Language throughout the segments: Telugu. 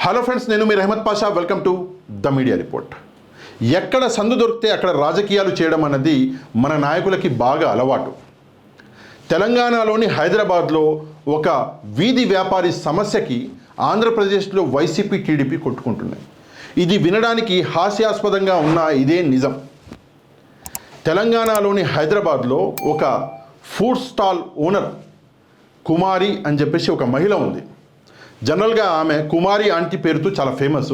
హలో ఫ్రెండ్స్, నేను మీ Rehmat Pasha. Welcome to the media report. ఎక్కడ సందు దొరికితే అక్కడ రాజకీయాలు చేయడం అన్నది మన నాయకులకి బాగా అలవాటు. తెలంగాణలోని హైదరాబాద్లో ఒక వీధి వ్యాపారి సమస్యకి ఆంధ్రప్రదేశ్లో వైసీపీ టీడీపీ కొట్టుకుంటున్నాయి. ఇది వినడానికి హాస్యాస్పదంగా ఉన్న ఇదే నిజం. తెలంగాణలోని హైదరాబాద్లో ఒక ఫుడ్ స్టాల్ ఓనర్ కుమారి అని చెప్పేసి ఒక మహిళ ఉంది. జనరల్గా ఆమె కుమారి ఆంటీ పేరుతో చాలా ఫేమస్.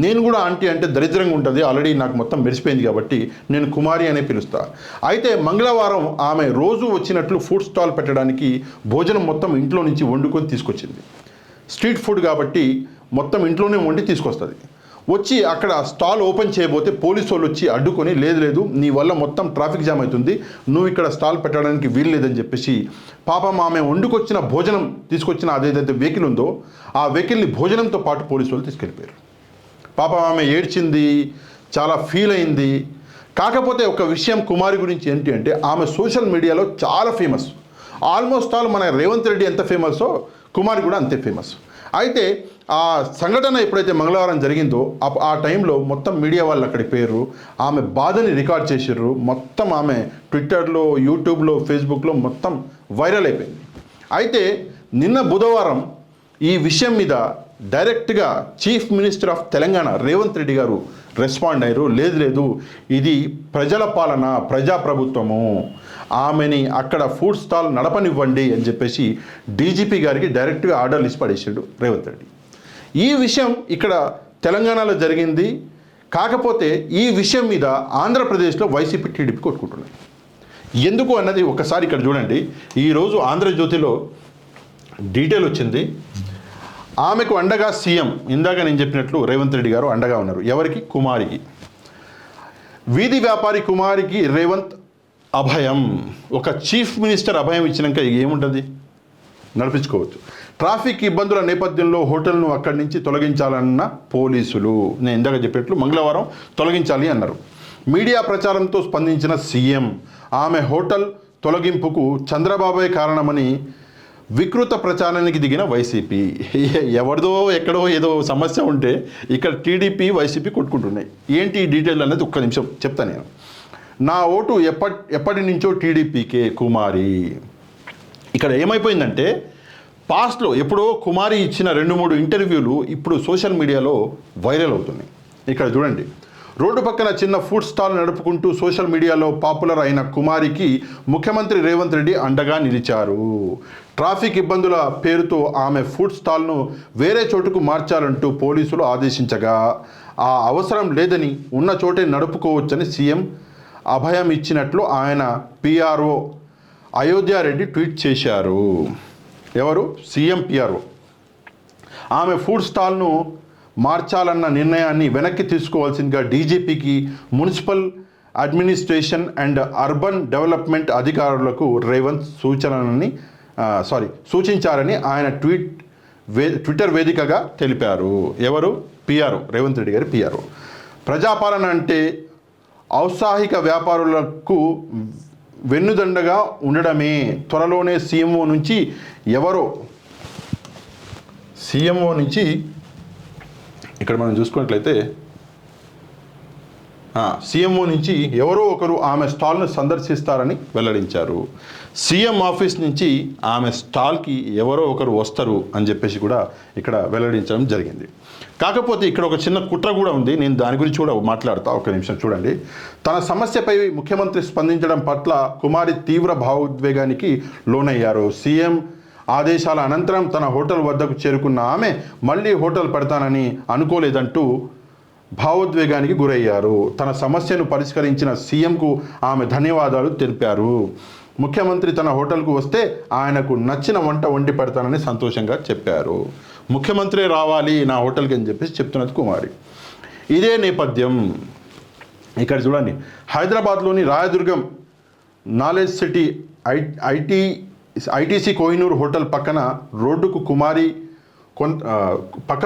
నేను కూడా ఆంటీ అంటే దరిద్రంగా ఉంటుంది, ఆల్రెడీ నాకు మొత్తం మెరిసిపోయింది కాబట్టి నేను కుమారి అనే పిలుస్తా. అయితే మంగళవారం ఆమె రోజు వచ్చినట్లు ఫుడ్ స్టాల్ పెట్టడానికి భోజనం మొత్తం ఇంట్లో నుంచి వండుకొని తీసుకొచ్చింది. స్ట్రీట్ ఫుడ్ కాబట్టి మొత్తం ఇంట్లోనే వండి తీసుకొస్తుంది. వచ్చి అక్కడ స్టాల్ ఓపెన్ చేయబోతే పోలీసు వాళ్ళు వచ్చి అడ్డుకొని, లేదు నీ వల్ల మొత్తం ట్రాఫిక్ జామ్ అవుతుంది, నువ్వు ఇక్కడ స్టాల్ పెట్టడానికి వీలు లేదని చెప్పేసి పాపం ఆమె వండుకొచ్చిన భోజనం తీసుకొచ్చిన అదేదైతే వెహికల్ ఉందో ఆ వెహికల్ని భోజనంతో పాటు పోలీసు వాళ్ళు తీసుకెళ్ళిపోయారు. పాపం ఆమె ఏడ్చింది, చాలా ఫీల్ అయింది. కాకపోతే ఒక విషయం కుమారి గురించి ఏంటి అంటే, ఆమె సోషల్ మీడియాలో చాలా ఫేమస్. ఆల్మోస్ట్ ఆల్ మన రేవంత్ రెడ్డి ఎంత ఫేమస్సో కుమారి కూడా అంతే ఫేమస్. అయితే ఆ సంఘటన ఎప్పుడైతే మంగళవారం జరిగిందో ఆ టైంలో మొత్తం మీడియా వాళ్ళు అక్కడికి పోయారు. ఆమె బాధని రికార్డ్ చేసారు. మొత్తం ఆమె ట్విట్టర్లో, యూట్యూబ్లో, ఫేస్బుక్లో మొత్తం వైరల్ అయిపోయింది. అయితే నిన్న బుధవారం ఈ విషయం మీద డైరెక్ట్గా chief minister of Telangana Revanth Reddy గారు రెస్పాండ్ అయ్యారు. లేదు ఇది ప్రజల పాలన, ప్రజాప్రభుత్వము, ఆమెని అక్కడ ఫుడ్ స్టాల్ నడపనివ్వండి అని చెప్పేసి డీజీపీ గారికి డైరెక్ట్గా ఆర్డర్లు ఇచ్చి పడేసాడు రేవంత్ రెడ్డి. ఈ విషయం ఇక్కడ తెలంగాణలో జరిగింది. కాకపోతే ఈ విషయం మీద ఆంధ్రప్రదేశ్లో వైసీపీ టీడీపీ కొట్టుకుంటున్నాయి. ఎందుకు అన్నది ఒకసారి ఇక్కడ చూడండి. ఈరోజు ఆంధ్రజ్యోతిలో డీటెయిల్ వచ్చింది. ఆమెకు అండగా సీఎం, ఇందాక నేను చెప్పినట్లు రేవంత్ రెడ్డి గారు అండగా ఉన్నారు. ఎవరికి? కుమారికి. వీధి వ్యాపారి కుమారికి రేవంత్ అభయం. ఒక చీఫ్ మినిస్టర్ అభయం ఇచ్చినాక ఏముంటుంది, నడిపించుకోవచ్చు. ట్రాఫిక్ ఇబ్బందుల నేపథ్యంలో హోటల్ను అక్కడి నుంచి తొలగించాలన్న పోలీసులు, నేను ఇందాక చెప్పినట్లు మంగళవారం తొలగించాలి అన్నారు. మీడియా ప్రచారంతో స్పందించిన సీఎం ఆమె హోటల్ తొలగింపుకు చంద్రబాబే కారణమని వికృత ప్రచారానికి దిగిన వైసీపీ. ఎవరిదో ఎక్కడో ఏదో సమస్య ఉంటే ఇక్కడ టీడీపీ వైసీపీ కొట్టుకుంటున్నాయి. ఏంటి ఈ డీటెయిల్ అనేది ఒక్క నిమిషం చెప్తాను నేను. నా ఓటు ఎప్పటి నుంచో టీడీపీకే కుమారి. ఇక్కడ ఏమైపోయిందంటే, పాస్ట్లో ఎప్పుడో కుమారి ఇచ్చిన 2-3 ఇంటర్వ్యూలు ఇప్పుడు సోషల్ మీడియాలో వైరల్ అవుతున్నాయి. ఇక్కడ చూడండి. రోడ్డు పక్కన చిన్న ఫుడ్ స్టాల్ నడుపుకుంటూ సోషల్ మీడియాలో పాపులర్ అయిన కుమారికి ముఖ్యమంత్రి రేవంత్ రెడ్డి అండగా నిలిచారు. ట్రాఫిక్ ఇబ్బందుల పేరుతో ఆమె ఫుడ్ స్టాల్ను వేరే చోటుకు మార్చాలంటూ పోలీసులు ఆదేశించగా ఆ అవసరం లేదని ఉన్న చోటే నడుపుకోవచ్చని సీఎం అభయం ఇచ్చినట్లు ఆయన పిఆర్ఓ అయోధ్యారెడ్డి ట్వీట్ చేశారు. ఎవరు? CM PRO. ఆమె ఫుడ్ స్టాల్ను మార్చాలన్న నిర్ణయాన్ని వెనక్కి తీసుకోవాల్సిందిగా డీజీపీకి, municipal administration and urban development అధికారులకు రేవంత్ సూచించారని ఆయన ట్విట్టర్ వేదికగా తెలిపారు. ఎవరు? పిఆర్ఓ, రేవంత్ రెడ్డి గారి పిఆర్ఓ. ప్రజాపాలన అంటే ఔత్సాహిక వ్యాపారులకు వెన్నుదండగా ఉండడమే. త్వరలోనే సీఎంఓ నుంచి ఇక్కడ మనం చూసుకున్నట్లయితే సీఎంఓ నుంచి ఎవరో ఒకరు ఆమె స్టాల్ను సందర్శిస్తారని వెల్లడించారు. సీఎం ఆఫీస్ నుంచి ఆమె స్టాల్కి ఎవరో ఒకరు వస్తారు అని చెప్పేసి కూడా ఇక్కడ వెల్లడించడం జరిగింది. కాకపోతే ఇక్కడ ఒక చిన్న కుట్ర కూడా ఉంది. నేను దాని గురించి కూడా మాట్లాడతా, ఒక నిమిషం చూడండి. తన సమస్యపై ముఖ్యమంత్రి స్పందించడం పట్ల కుమారి తీవ్ర భావోద్వేగానికి లోనయ్యారు. సీఎం ఆదేశాల అనంతరం తన హోటల్ వద్దకు చేరుకున్న ఆమె మళ్ళీ హోటల్ పెడతానని అనుకోలేదంటూ భావోద్వేగానికి గురయ్యారు. తన సమస్యను పరిష్కరించిన సీఎంకు ఆమె ధన్యవాదాలు తెలిపారు. ముఖ్యమంత్రి తన హోటల్కు వస్తే ఆయనకు నచ్చిన వంట వండి పెడతానని సంతోషంగా చెప్పారు. ముఖ్యమంత్రి రావాలి నా హోటల్కి అని చెప్పేసి చెప్తున్నది కుమారి. ఇదే నేపథ్యం ఇక్కడ చూడండి. హైదరాబాద్లోని Rayadurgam knowledge city ITC Kohinoor hotel పక్కన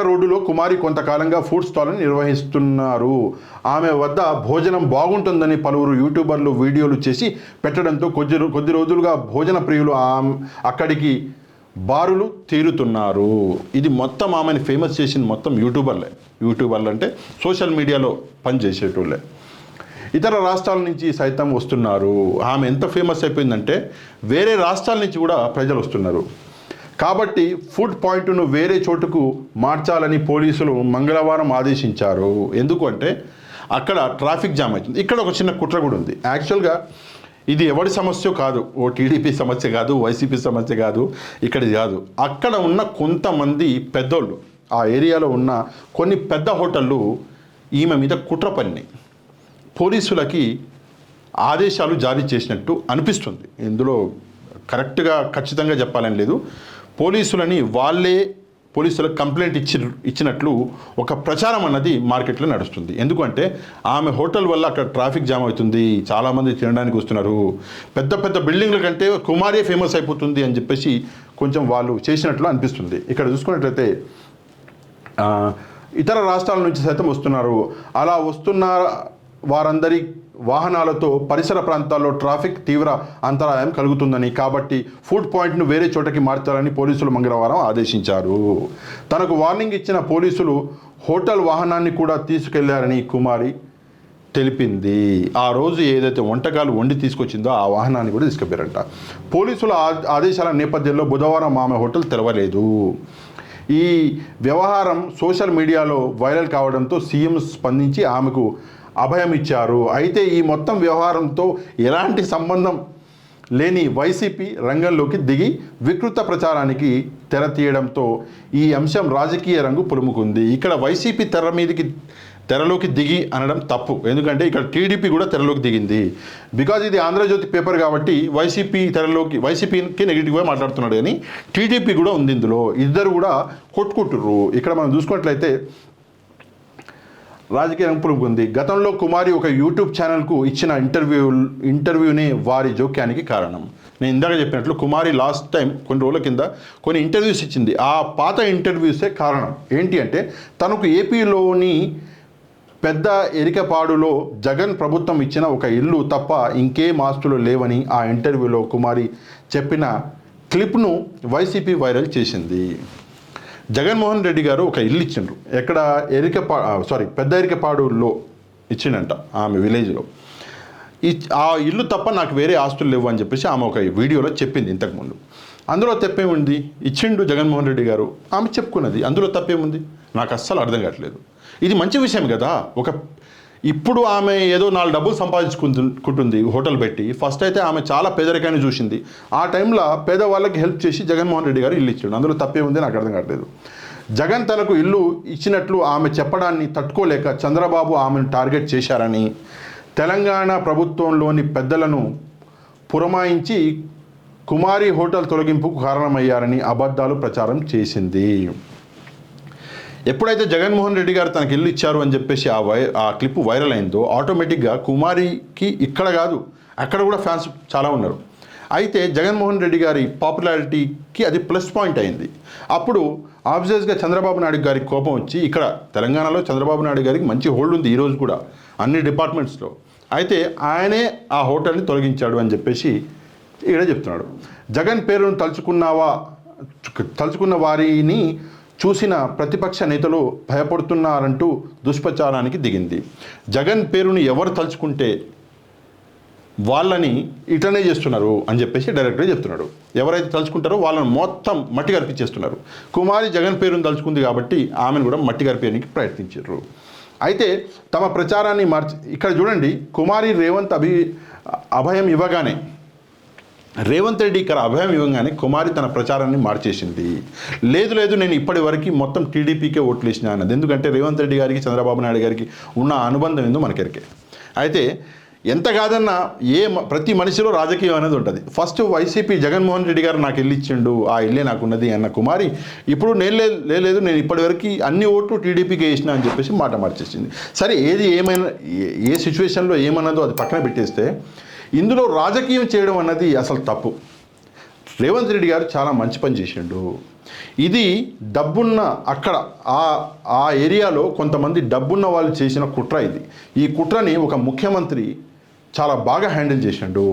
రోడ్డులో కుమారి కొంతకాలంగా ఫుడ్ స్టాల్ని నిర్వహిస్తున్నారు. ఆమె వద్ద భోజనం బాగుంటుందని పలువురు యూట్యూబర్లు వీడియోలు చేసి పెట్టడంతో కొద్ది రోజులుగా భోజన ప్రియులు అక్కడికి బారులు తీరుతున్నారు. ఇది మొత్తం ఆమెను ఫేమస్ చేసింది మొత్తం యూట్యూబర్లు అంటే సోషల్ మీడియాలో పనిచేసేటోళ్ళే. ఇతర రాష్ట్రాల నుంచి సైతం వస్తున్నారు. ఆమె ఎంత ఫేమస్ అయిపోయిందంటే వేరే రాష్ట్రాల నుంచి కూడా ప్రజలు వస్తున్నారు. కాబట్టి ఫుడ్ పాయింట్ను వేరే చోటుకు మార్చాలని పోలీసులు మంగళవారం ఆదేశించారు. ఎందుకంటే అక్కడ ట్రాఫిక్ జామ్ అవుతుంది. ఇక్కడ ఒక చిన్న కుట్ర కూడా ఉంది. యాక్చువల్గా ఇది ఎవరి సమస్య కాదు, ఓ టీడీపీ సమస్య కాదు, వైసీపీ సమస్య కాదు, ఇక్కడి కాదు. అక్కడ ఉన్న కొంతమంది పెద్దోళ్ళు, ఆ ఏరియాలో ఉన్న కొన్ని పెద్ద హోటళ్ళు ఈమె మీద కుట్ర పన్నాయి. పోలీసులకి ఆదేశాలు జారీ చేసినట్టు అనిపిస్తుంది. ఇందులో కరెక్ట్గా ఖచ్చితంగా చెప్పాలని లేదు. పోలీసులకు కంప్లైంట్ ఇచ్చినట్లు ఒక ప్రచారం అన్నది మార్కెట్లో నడుస్తుంది. ఎందుకంటే ఆమె హోటల్ వల్ల అక్కడ ట్రాఫిక్ జామ్ అవుతుంది, చాలామంది తినడానికి వస్తున్నారు, పెద్ద పెద్ద బిల్డింగ్ల కంటే కుమారి ఫేమస్ అయిపోతుంది అని చెప్పేసి కొంచెం వాళ్ళు చేసినట్లు అనిపిస్తుంది. ఇక్కడ చూసుకున్నట్లయితే ఇతర రాష్ట్రాల నుంచి సైతం వస్తున్నారు. అలా వస్తున్న వారందరి వాహనాలతో పరిసర ప్రాంతాల్లో ట్రాఫిక్ తీవ్ర అంతరాయం కలుగుతుందని, కాబట్టి ఫుడ్ పాయింట్ను వేరే చోటకి మార్చాలని పోలీసులు మంగళవారం ఆదేశించారు. తనకు వార్నింగ్ ఇచ్చిన పోలీసులు హోటల్ వాహనాన్ని కూడా తీసుకెళ్లారని కుమారి తెలిపింది. ఆ రోజు ఏదైతే వంటకాలు వండి తీసుకొచ్చిందో ఆ వాహనాన్ని కూడా తీసుకెళ్లారంట. పోలీసుల ఆదేశాల నేపథ్యంలో బుధవారం ఆమె హోటల్ తెరవలేదు. ఈ వ్యవహారం సోషల్ మీడియాలో వైరల్ కావడంతో సీఎం స్పందించి ఆమెకు అభయం ఇచ్చారు. అయితే ఈ మొత్తం వ్యవహారంతో ఎలాంటి సంబంధం లేని వైసీపీ రంగంలోకి దిగి వికృత ప్రచారానికి తెర తీయడంతో ఈ అంశం రాజకీయ రంగు పులుముకుంది. ఇక్కడ వైసీపీ తెరలోకి దిగి అనడం తప్పు. ఎందుకంటే ఇక్కడ టీడీపీ కూడా తెరలోకి దిగింది. బికాజ్ ఇది ఆంధ్రజ్యోతి పేపర్ కాబట్టి వైసీపీకి నెగిటివ్గా మాట్లాడుతున్నాడు, కానీ టీడీపీ కూడా ఉంది ఇందులో. ఇద్దరు కూడా కొట్టుకుంటుర్రు. ఇక్కడ మనం చూసుకున్నట్లయితే రాజకీయ రంపులకు ఉంది. గతంలో కుమారి ఒక యూట్యూబ్ ఛానల్కు ఇచ్చిన ఇంటర్వ్యూనే వారి జోక్యానికి కారణం. నేను ఇందాక చెప్పినట్లు కుమారి లాస్ట్ టైం కొన్ని రోజుల కింద కొన్ని ఇంటర్వ్యూస్ ఇచ్చింది. ఆ పాత ఇంటర్వ్యూసే కారణం. ఏంటి అంటే తనకు ఏపీలోని పెద్ద ఎరికపాడులో జగన్ ప్రభుత్వం ఇచ్చిన ఒక ఇల్లు తప్ప ఇంకేం ఆస్తులు లేవని ఆ ఇంటర్వ్యూలో కుమారి చెప్పిన క్లిప్ను వైసీపీ వైరల్ చేసింది. జగన్మోహన్ రెడ్డి గారు ఒక ఇల్లు ఇచ్చిండ్రు. ఎక్కడ పెద్ద ఎరికపాడులో ఇచ్చిండంట ఆమె విలేజ్లో. ఆ ఇల్లు తప్ప నాకు వేరే ఆస్తులు లేవు అని చెప్పేసి ఆమె ఒక వీడియోలో చెప్పింది ఇంతకుముందు. అందులో తప్పేముంది? ఇచ్చిండు జగన్మోహన్ రెడ్డి గారు, ఆమె చెప్పుకున్నది. అందులో తప్పేముంది? నాకు అస్సలు అర్థం కావట్లేదు. ఇది మంచి విషయం కదా. ఇప్పుడు ఆమె ఏదో 4 డబ్బులు సంపాదించుకుంటుంది హోటల్ పెట్టి. ఫస్ట్ అయితే ఆమె చాలా పేదరికాన్ని చూసింది. ఆ టైంలో పేదవాళ్ళకి హెల్ప్ చేసి జగన్మోహన్ రెడ్డి గారు ఇల్లు ఇచ్చాడు. అందులో తప్పే ఉంది నాకు అర్థం కావట్లేదు. జగన్ తనకు ఇల్లు ఇచ్చినట్లు ఆమె చెప్పడాన్ని తట్టుకోలేక చంద్రబాబు ఆమెను టార్గెట్ చేశారని, తెలంగాణ ప్రభుత్వంలోని పెద్దలను పురమాయించి కుమారి హోటల్ తొలగింపుకు కారణమయ్యారని అబద్ధాలు ప్రచారం చేసింది. ఎప్పుడైతే జగన్మోహన్ రెడ్డి గారు తనకి ఇల్లు ఇచ్చారు అని చెప్పేసి ఆ క్లిప్ వైరల్ అయిందో ఆటోమేటిక్గా కుమారికి ఇక్కడ కాదు అక్కడ కూడా ఫ్యాన్స్ చాలా ఉన్నారు. అయితే జగన్మోహన్ రెడ్డి గారి పాపులారిటీకి అది ప్లస్ పాయింట్ అయింది. అప్పుడు ఆబ్వియస్గా చంద్రబాబు నాయుడు గారికి కోపం వచ్చి, ఇక్కడ తెలంగాణలో చంద్రబాబు నాయుడు గారికి మంచి హోల్డ్ ఉంది ఈరోజు కూడా అన్ని డిపార్ట్మెంట్స్లో, అయితే ఆయనే ఆ హోటల్ని తొలగించాడు అని చెప్పేసి ఇక్కడ చెప్తున్నాడు. జగన్ పేరును తలుచుకున్న వారిని చూసిన ప్రతిపక్ష నేతలు భయపడుతున్నారంటూ దుష్ప్రచారానికి దిగింది. జగన్ పేరుని ఎవరు తలుచుకుంటే వాళ్ళని ఇట్లనే చేస్తున్నారు అని చెప్పేసి డైరెక్ట్గా చెప్తున్నాడు. ఎవరైతే తలుచుకుంటారో వాళ్ళని మొత్తం మట్టి కరిపించేస్తున్నారు. కుమారి జగన్ పేరును తలుచుకుంది కాబట్టి ఆమెను కూడా మట్టి కరిపేయడానికి ప్రయత్నించారు. అయితే తమ ప్రచారాన్ని ఇక్కడ చూడండి, కుమారి అభయం ఇవ్వగానే రేవంత్ రెడ్డి ఇక్కడ అభయం ఇవ్వగానే కుమారి తన ప్రచారాన్ని మార్చేసింది. లేదు నేను ఇప్పటి వరకు మొత్తం టీడీపీకే ఓట్లు వేసిన అన్నది. ఎందుకంటే రేవంత్ రెడ్డి గారికి చంద్రబాబు నాయుడు గారికి ఉన్న అనుబంధం ఏందో మనకెరికే. అయితే ఎంత కాదన్నా ప్రతి మనిషిలో రాజకీయం అనేది ఉంటుంది. ఫస్ట్ వైసీపీ జగన్మోహన్ రెడ్డి గారు నాకు ఇల్లు ఇచ్చిండు, ఆ ఇల్లే నాకున్నది అన్న కుమారి ఇప్పుడు లేదు నేను ఇప్పటివరకు అన్ని ఓట్లు టీడీపీకి వేసిన అని చెప్పేసి మాట మార్చేసింది. సరే ఏమైనా ఏ సిచ్యువేషన్లో ఏమన్నదో అది పక్కన పెట్టేస్తే ఇందులో రాజకీయం చేయడం అన్నది అసలు తప్పు. రేవంత్ రెడ్డి గారు చాలా మంచి పని చేసిండు. ఇది డబ్బున్న అక్కడ ఆ ఏరియాలో కొంతమంది డబ్బున్న వాళ్ళు చేసిన కుట్ర ఇది. ఈ కుట్రని ఒక ముఖ్యమంత్రి చాలా బాగా హ్యాండిల్ చేసిండు.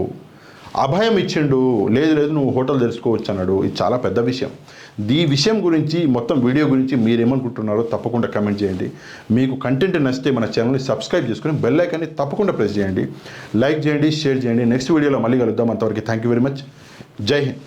అభయం ఇచ్చిండు, లేదు లేదు నువ్వు హోటల్ తెరుచుకోవచ్చు అన్నాడు. ఇది చాలా పెద్ద విషయం. ఈ విషయం గురించి మొత్తం వీడియో గురించి మీరేమనుకుంటున్నారో తప్పకుండా కమెంట్ చేయండి. మీకు కంటెంట్ నచ్చితే మన ఛానల్ని సబ్స్క్రైబ్ చేసుకుని బెల్ ఐకాన్ని తప్పకుండా ప్రెస్ చేయండి. లైక్ చేయండి, షేర్ చేయండి. నెక్స్ట్ వీడియోలో మళ్ళీ కలుద్దాం. అంతవరకు థ్యాంక్ యూ వెరీ మచ్. జై హింద్.